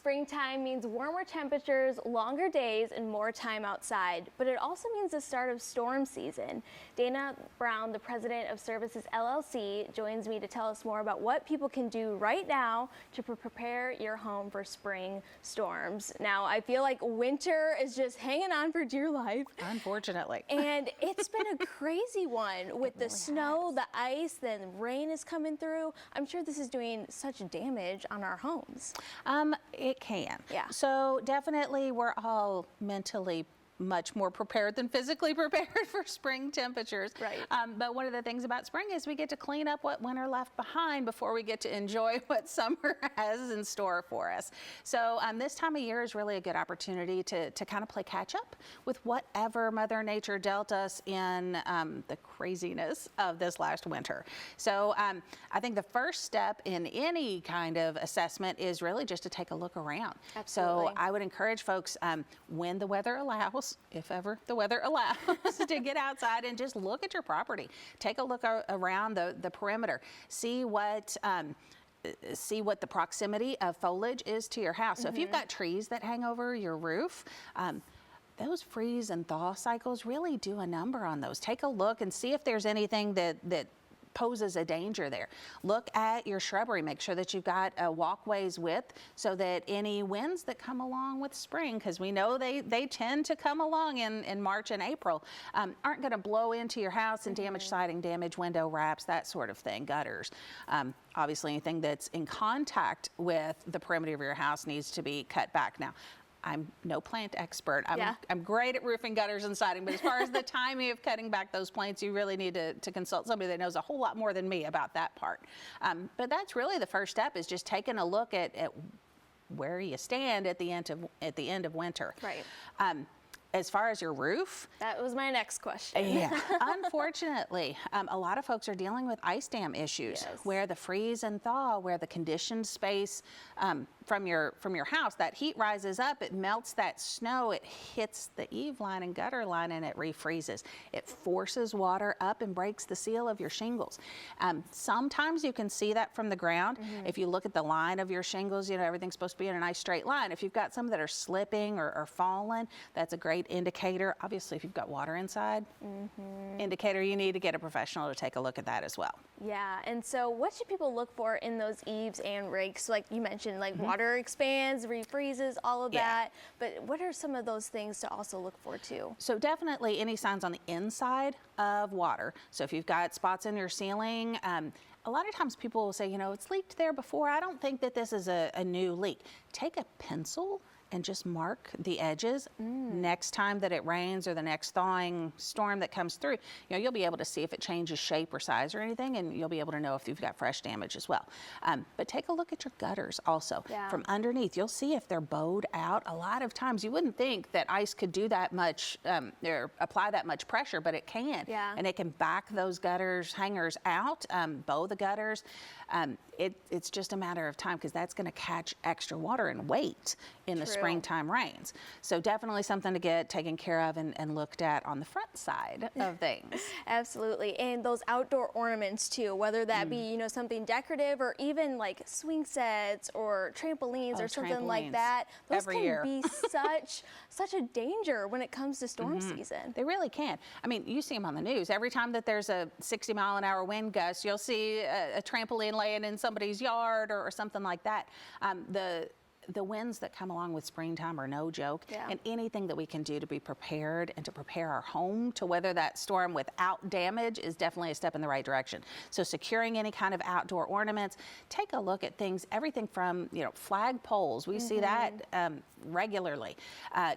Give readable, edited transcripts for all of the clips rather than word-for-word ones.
Springtime means warmer temperatures, longer days, and more time outside, but it also means the start of storm season. Dana Brown, the president of Cervices, LLC, joins me to tell us more about what people can do right now to prepare your home for spring storms. Now, I feel like winter is just hanging on for dear life. Unfortunately. And it's been a crazy one with the snow, the ice, then rain is coming through. I'm sure this is doing such damage on our homes. It can. Yeah. So definitely we're all mentally much more prepared than physically prepared for spring temperatures. Right. But one of the things about spring is we get to clean up what winter left behind before we get to enjoy what summer has in store for us. So this time of year is really a good opportunity to kind of play catch up with whatever Mother Nature dealt us in the craziness of this last winter. So I think the first step in any kind of assessment is really just to take a look around. Absolutely. So I would encourage folks when the weather allows, if ever the weather allows, to get outside and just look at your property. Take a look around the perimeter. See what the proximity of foliage is to your house. So if you've got trees that hang over your roof, those freeze and thaw cycles really do a number on those. Take a look and see if there's anything that poses a danger there. Look at your shrubbery. Make sure that you've got a walkways width so that any winds that come along with spring, because we know they tend to come along in March and April, aren't going to blow into your house and damage siding, damage window wraps, that sort of thing, gutters. Obviously anything that's in contact with the perimeter of your house needs to be cut back. Now, I'm no plant expert. I'm great at roofing, gutters, and siding, but as far as the timing of cutting back those plants, you really need to consult somebody that knows a whole lot more than me about that part. But that's really the first step, is just taking a look at where you stand at the end of winter. Right. As far as your roof, that was my next question. Yeah, unfortunately, a lot of folks are dealing with ice dam issues, where the freeze and thaw, where the conditioned space from your house, that heat rises up, it melts that snow, it hits the eave line and gutter line, and it refreezes. It forces water up and breaks the seal of your shingles. Sometimes you can see that from the ground. If you look at the line of your shingles, you know, everything's supposed to be in a nice straight line. If you've got some that are slipping or falling, that's a great indicator. Obviously, if you've got water inside, indicator you need to get a professional to take a look at that as well. Yeah, and so what should people look for in those eaves and rakes? Like you mentioned, like water expands, refreezes, all of that, but what are some of those things to also look for too? So definitely any signs on the inside of water. So if you've got spots in your ceiling, a lot of times people will say, you know, it's leaked there before. I don't think that this is a new leak. Take a pencil and just mark the edges. Next time that it rains or the next thawing storm that comes through, you know, you'll be able to see if it changes shape or size or anything, and you'll be able to know if you've got fresh damage as well. But take a look at your gutters also. From underneath, you'll see if they're bowed out. A lot of times you wouldn't think that ice could do that much or apply that much pressure, but it can. And it can back those gutters hangers out, bow the gutters. It's just a matter of time, because that's going to catch extra water and weight in the springtime rains. So definitely something to get taken care of and looked at on the front side of things. Absolutely. And those outdoor ornaments too, whether that be, you know, something decorative or even like swing sets or trampolines or something like that. Those can be such a danger when it comes to storm season. They really can. I mean, you see them on the news. Every time that there's a 60-mile-an-hour wind gust, you'll see a trampoline laying in somebody's yard or something like that. The winds that come along with springtime are no joke, and anything that we can do to be prepared and to prepare our home to weather that storm without damage is definitely a step in the right direction. So securing any kind of outdoor ornaments, take a look at things, everything from, you know, flag poles. We see that regularly.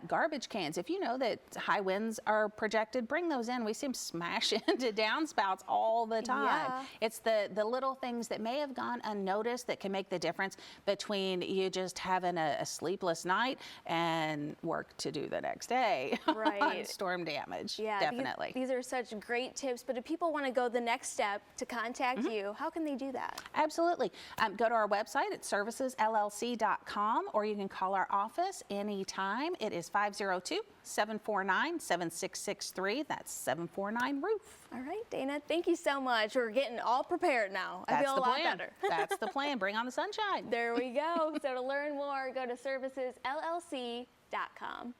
Garbage cans, if you know that high winds are projected, bring those in. We see them smash into downspouts all the time. It's the little things that may have gone unnoticed that can make the difference between you just having a sleepless night and work to do the next day on storm damage. Definitely. These are such great tips, but if people want to go the next step to contact you, how can they do that? Absolutely. Go to our website at cervicesllc.com, or you can call our office anytime. It is 502-749-7663. That's 749-ROOF. All right, Dana, thank you so much. We're getting all prepared now. I feel a lot better. That's the plan. Bring on the sunshine. There we go. So to learn more more, go to servicesllc.com.